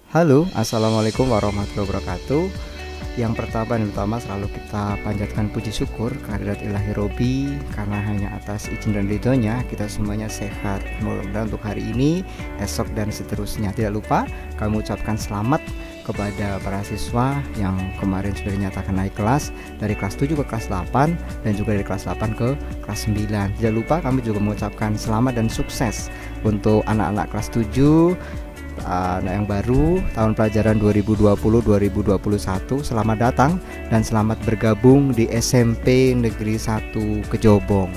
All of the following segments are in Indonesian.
Halo, assalamualaikum warahmatullahi wabarakatuh. Yang pertama dan utama selalu kita panjatkan puji syukur kehadirat Ilahi Robi, karena hanya atas izin dan ridhonya kita semuanya sehat. Mudah-mudahan untuk hari ini, esok dan seterusnya. Tidak lupa kami ucapkan selamat kepada para siswa yang kemarin sudah dinyatakan naik kelas dari kelas 7 ke kelas 8 dan juga dari kelas 8 ke kelas 9. Tidak lupa kami juga mengucapkan selamat dan sukses untuk anak-anak kelas 7 yang baru tahun pelajaran 2020-2021. Selamat datang dan selamat bergabung di SMP Negeri 1 Kejobong.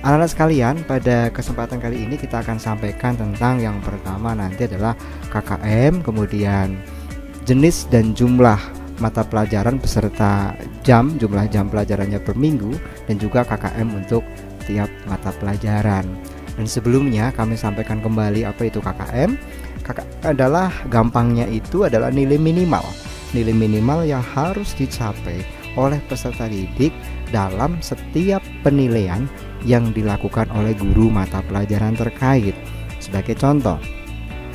Anak-anak sekalian, pada kesempatan kali ini kita akan sampaikan tentang yang pertama nanti adalah KKM, kemudian jenis dan jumlah mata pelajaran beserta jumlah jam pelajarannya per minggu, dan juga KKM untuk tiap mata pelajaran. Dan sebelumnya kami sampaikan kembali apa itu KKM. KKM adalah gampangnya itu adalah nilai minimal yang harus dicapai oleh peserta didik dalam setiap penilaian yang dilakukan oleh guru mata pelajaran terkait. Sebagai contoh,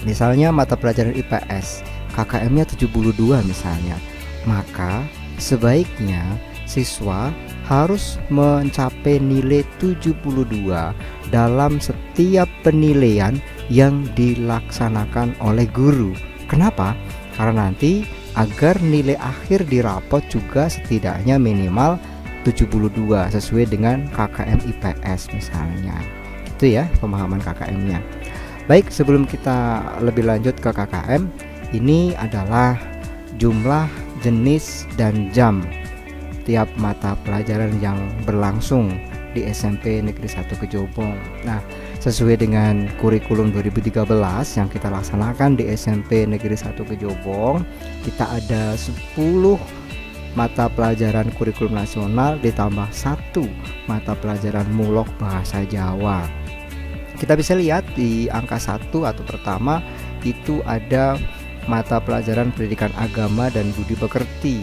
misalnya mata pelajaran IPS KKM-nya 72 misalnya, maka sebaiknya siswa harus mencapai nilai 72 dalam setiap penilaian yang dilaksanakan oleh guru. Kenapa? Karena nanti agar nilai akhir di rapot juga setidaknya minimal 72 sesuai dengan KKM IPS misalnya. Itu ya pemahaman KKM-nya. Baik, sebelum kita lebih lanjut ke KKM, ini adalah jumlah, jenis, dan jam tiap mata pelajaran yang berlangsung di SMP Negeri 1 Kejobong. Nah, sesuai dengan kurikulum 2013 yang kita laksanakan di SMP Negeri 1 Kejobong, kita ada 10 mata pelajaran kurikulum nasional ditambah 1 mata pelajaran mulok bahasa Jawa. Kita bisa lihat di angka 1 atau pertama itu ada mata pelajaran pendidikan agama dan budi pekerti,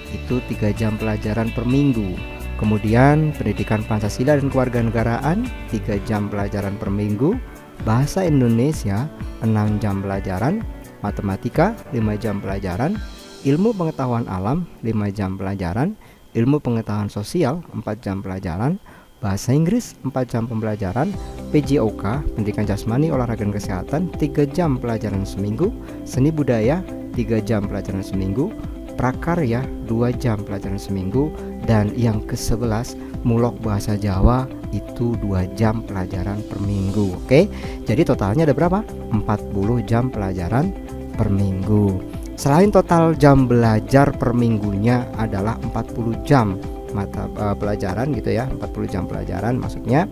itu 3 jam pelajaran per minggu. Kemudian pendidikan Pancasila dan kewarganegaraan 3 jam pelajaran per minggu. Bahasa Indonesia 6 jam pelajaran. Matematika 5 jam pelajaran. Ilmu pengetahuan alam 5 jam pelajaran. Ilmu pengetahuan sosial 4 jam pelajaran. Bahasa Inggris 4 jam pembelajaran. PJOK pendidikan jasmani olahraga dan kesehatan 3 jam pelajaran seminggu. Seni budaya 3 jam pelajaran seminggu. Prakarya 2 jam pelajaran seminggu. Dan yang ke-11 mulok bahasa Jawa itu 2 jam pelajaran per minggu. Oke, jadi totalnya ada berapa? 40 jam pelajaran per minggu. Selain total jam belajar per minggunya adalah 40 jam mata pelajaran gitu ya, 40 jam pelajaran, maksudnya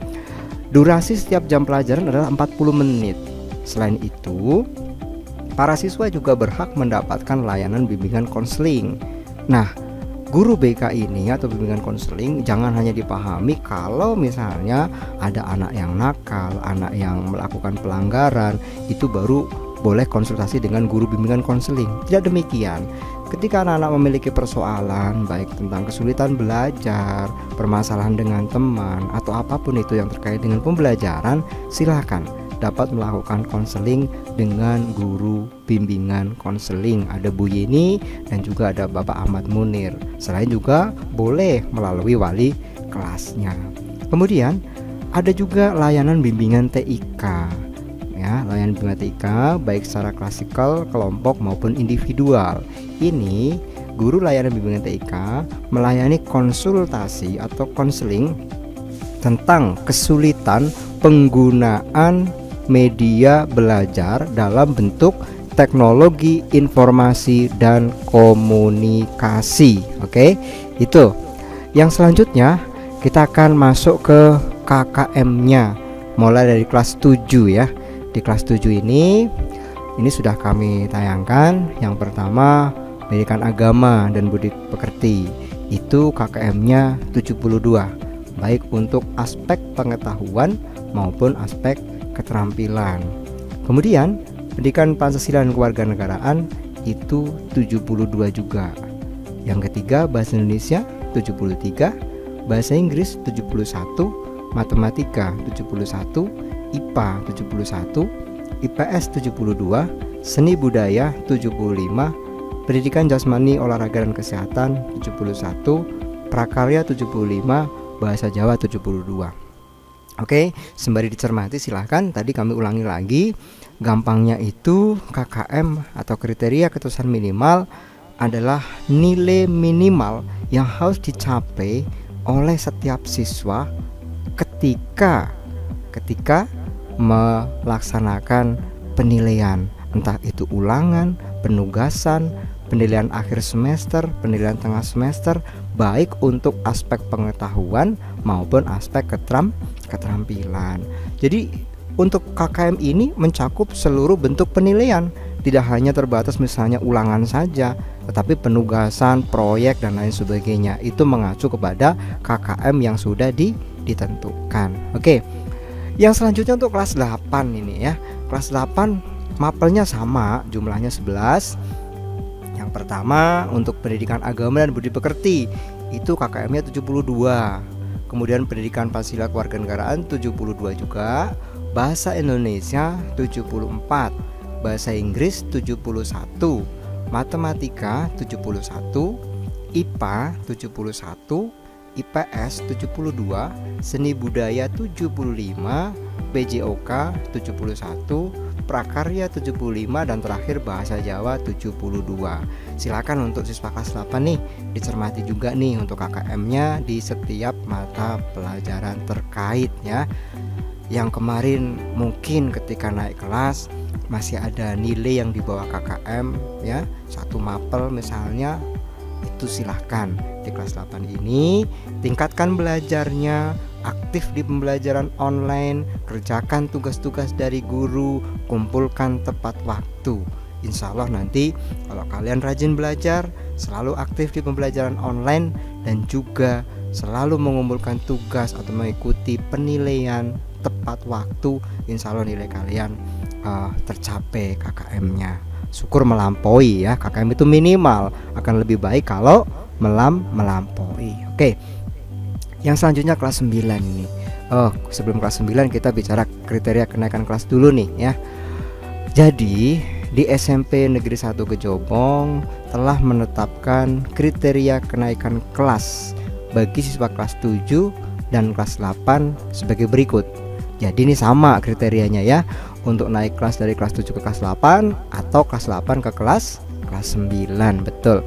durasi setiap jam pelajaran adalah 40 menit. Selain itu, para siswa juga berhak mendapatkan layanan bimbingan konseling. Nah, guru BK ini atau bimbingan konseling jangan hanya dipahami kalau misalnya ada anak yang nakal, anak yang melakukan pelanggaran, itu baru boleh konsultasi dengan guru bimbingan konseling. Tidak demikian. Ketika anak-anak memiliki persoalan baik tentang kesulitan belajar, permasalahan dengan teman, atau apapun itu yang terkait dengan pembelajaran, silakan dapat melakukan konseling dengan guru bimbingan konseling. Ada Bu Yeni dan juga ada Bapak Ahmad Munir. Selain juga boleh melalui wali kelasnya. Kemudian ada juga layanan bimbingan TIK. Ya, layanan bimbingan TIK baik secara klasikal, kelompok maupun individual. Ini guru layanan bimbingan TIK melayani konsultasi atau konseling tentang kesulitan penggunaan media belajar dalam bentuk teknologi informasi dan komunikasi. Oke, itu. Yang selanjutnya kita akan masuk ke KKM-nya mulai dari kelas 7 ya. Di kelas 7 ini sudah kami tayangkan. Yang pertama pendidikan agama dan budi pekerti, itu KKM-nya 72, baik untuk aspek pengetahuan maupun aspek keterampilan. Kemudian pendidikan Pancasila dan kewarganegaraan itu 72 juga. Yang ketiga bahasa Indonesia 73, bahasa Inggris 71, matematika 71, IPA 71, IPS 72, seni budaya 75, pendidikan jasmani, olahraga dan kesehatan 71, prakarya 75, bahasa Jawa 72. Oke, sembari dicermati silahkan. Tadi kami ulangi lagi. Gampangnya itu KKM atau kriteria ketulusan minimal adalah nilai minimal yang harus dicapai oleh setiap siswa ketika melaksanakan penilaian, entah itu ulangan, penugasan, penilaian akhir semester, penilaian tengah semester, baik untuk aspek pengetahuan maupun aspek keterampilan. Jadi untuk KKM ini mencakup seluruh bentuk penilaian, tidak hanya terbatas misalnya ulangan saja, tetapi penugasan, proyek dan lain sebagainya. Itu mengacu kepada KKM yang sudah ditentukan. Oke. Yang selanjutnya untuk kelas 8 ini ya. Kelas 8 mapelnya sama, jumlahnya 11. Yang pertama untuk pendidikan agama dan budi pekerti, itu KKM-nya 72. Kemudian pendidikan pancasila kewarganegaraan 72 juga. Bahasa Indonesia 74, bahasa Inggris 71, matematika 71, IPA 71, IPS 72, seni budaya 75, PJOK 71, prakarya 75, dan terakhir bahasa Jawa 72. Silakan untuk siswa kelas 8 nih dicermati juga nih untuk KKM-nya di setiap mata pelajaran terkait ya. Yang kemarin mungkin ketika naik kelas masih ada nilai yang di bawah KKM ya, satu mapel misalnya, itu silahkan di kelas 8 ini tingkatkan belajarnya, aktif di pembelajaran online, kerjakan tugas-tugas dari guru, kumpulkan tepat waktu. Insya Allah nanti kalau kalian rajin belajar, selalu aktif di pembelajaran online, dan juga selalu mengumpulkan tugas atau mengikuti penilaian tepat waktu, insya Allah nilai kalian tercapai KKM-nya. Syukur melampaui ya, KKM itu minimal, akan lebih baik kalau melampaui. Oke. Yang selanjutnya kelas 9 ini. Sebelum kelas 9 kita bicara kriteria kenaikan kelas dulu nih ya. Jadi di SMP Negeri 1 Kejobong telah menetapkan kriteria kenaikan kelas bagi siswa kelas 7 dan kelas 8 sebagai berikut. Jadi ini sama kriterianya ya, untuk naik kelas dari kelas 7 ke kelas 8 atau kelas 8 ke kelas 9. Betul.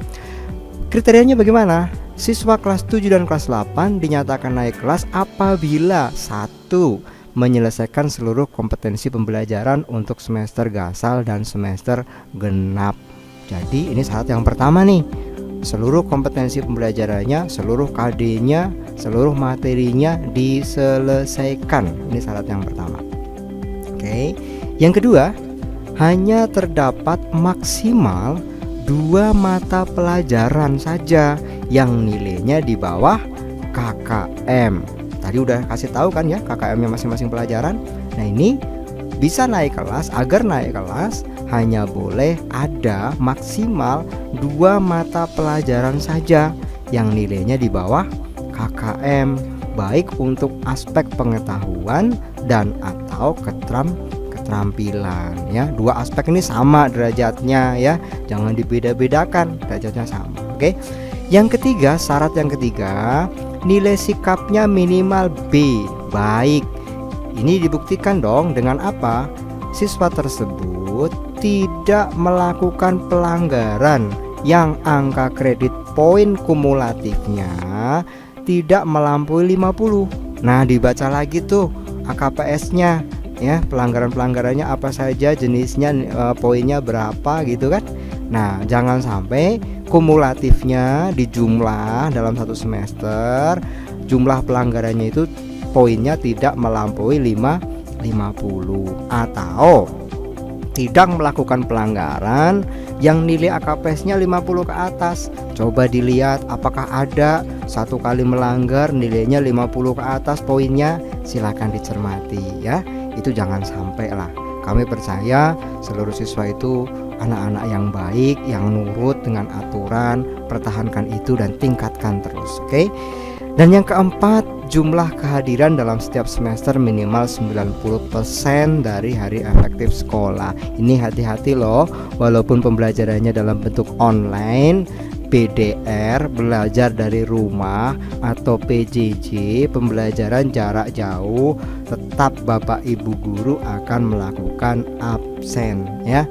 Kriterianya bagaimana? Siswa kelas 7 dan kelas 8 dinyatakan naik kelas apabila 1. Menyelesaikan seluruh kompetensi pembelajaran untuk semester gasal dan semester genap. Jadi ini syarat yang pertama nih. Seluruh kompetensi pembelajarannya, seluruh KD-nya, seluruh materinya diselesaikan. Ini syarat yang pertama. Oke. Yang kedua, hanya terdapat maksimal 2 mata pelajaran saja yang nilainya di bawah KKM. Tadi udah kasih tahu kan ya KKM-nya masing-masing pelajaran. Nah ini bisa naik kelas, agar naik kelas hanya boleh ada maksimal 2 mata pelajaran saja yang nilainya di bawah KKM, baik untuk aspek pengetahuan dan atau keterampilan ya. 2 aspek ini sama derajatnya ya, jangan dibeda-bedakan, derajatnya sama. Oke. Yang ketiga, syarat yang ketiga, nilai sikapnya minimal B, baik. Ini dibuktikan dong dengan apa? Siswa tersebut tidak melakukan pelanggaran yang angka kredit poin kumulatifnya tidak melampaui 50. Nah, dibaca lagi tuh AKPS-nya ya, pelanggaran-pelanggarannya apa saja, jenisnya, poinnya berapa gitu kan. Nah, jangan sampai kumulatifnya dijumlah dalam satu semester, jumlah pelanggarannya itu poinnya tidak melampaui 50, atau tidak melakukan pelanggaran yang nilai AKPS-nya 50 ke atas. Coba dilihat apakah ada satu kali melanggar nilainya 50 ke atas poinnya, silakan dicermati ya. Itu jangan sampai lah. Kami percaya seluruh siswa itu anak-anak yang baik, yang nurut dengan aturan. Pertahankan itu dan tingkatkan terus. Oke. Dan yang keempat, jumlah kehadiran dalam setiap semester minimal 90% dari hari efektif sekolah. Ini hati-hati loh, walaupun pembelajarannya dalam bentuk online, PDR, belajar dari rumah, atau PJJ, pembelajaran jarak jauh, tetap Bapak Ibu guru akan melakukan absen ya.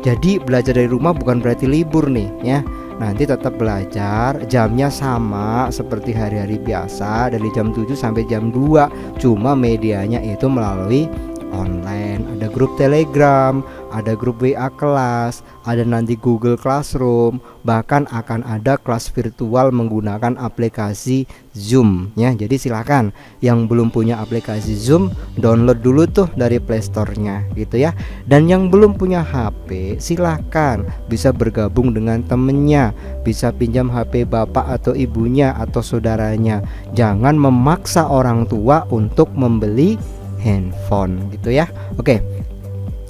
Jadi belajar dari rumah bukan berarti libur nih ya. Nanti tetap belajar, jamnya sama seperti hari-hari biasa dari jam 7 sampai jam 2. Cuma medianya itu melalui online. Ada grup Telegram, ada grup WA kelas, ada nanti Google Classroom, bahkan akan ada kelas virtual menggunakan aplikasi Zoom ya. Jadi silakan yang belum punya aplikasi Zoom, download dulu tuh dari Play Store-nya gitu ya. Dan yang belum punya HP, silakan bisa bergabung dengan temennya, bisa pinjam HP bapak atau ibunya atau saudaranya. Jangan memaksa orang tua untuk membeli handphone gitu ya. Oke.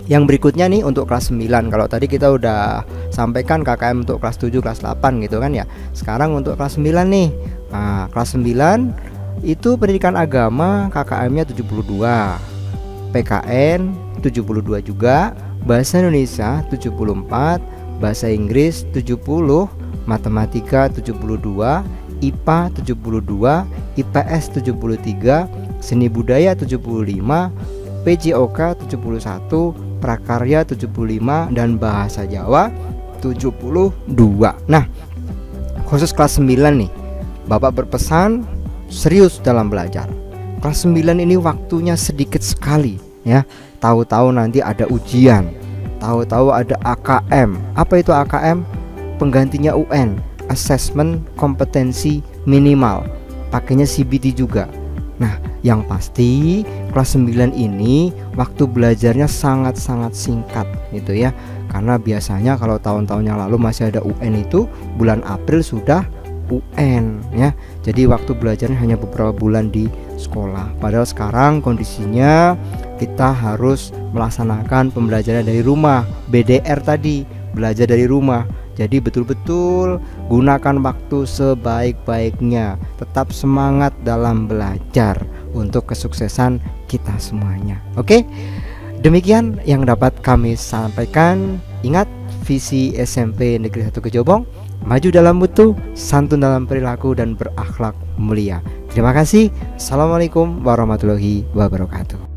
Yang berikutnya nih untuk kelas 9. Kalau tadi kita udah sampaikan KKM untuk kelas 7, kelas 8 gitu kan ya. Sekarang untuk kelas 9 nih. Nah, kelas 9 itu pendidikan agama KKM-nya 72, PKN 72 juga, bahasa Indonesia 74, bahasa Inggris 70, matematika 72, IPA 72, IPS 73, seni budaya 75, PJOK 71, prakarya 75, dan bahasa Jawa 72. Nah, khusus kelas 9 nih, Bapak berpesan serius dalam belajar. Kelas 9 ini waktunya sedikit sekali ya. Tahu-tahu nanti ada ujian, tahu-tahu ada AKM. Apa itu AKM? Penggantinya UN, Assessment Kompetensi Minimal. Pakainya CBT juga. Nah, yang pasti kelas 9 ini waktu belajarnya sangat-sangat singkat gitu ya. Karena biasanya kalau tahun-tahun yang lalu masih ada UN itu bulan April sudah UN ya. Jadi waktu belajarnya hanya beberapa bulan di sekolah. Padahal sekarang kondisinya kita harus melaksanakan pembelajaran dari rumah, BDR tadi, belajar dari rumah. Jadi betul-betul gunakan waktu sebaik-baiknya. Tetap semangat dalam belajar untuk kesuksesan kita semuanya. Oke? Demikian yang dapat kami sampaikan. Ingat, visi SMP Negeri 1 Kejobong, maju dalam mutu, santun dalam perilaku, dan berakhlak mulia. Terima kasih. Assalamualaikum warahmatullahi wabarakatuh.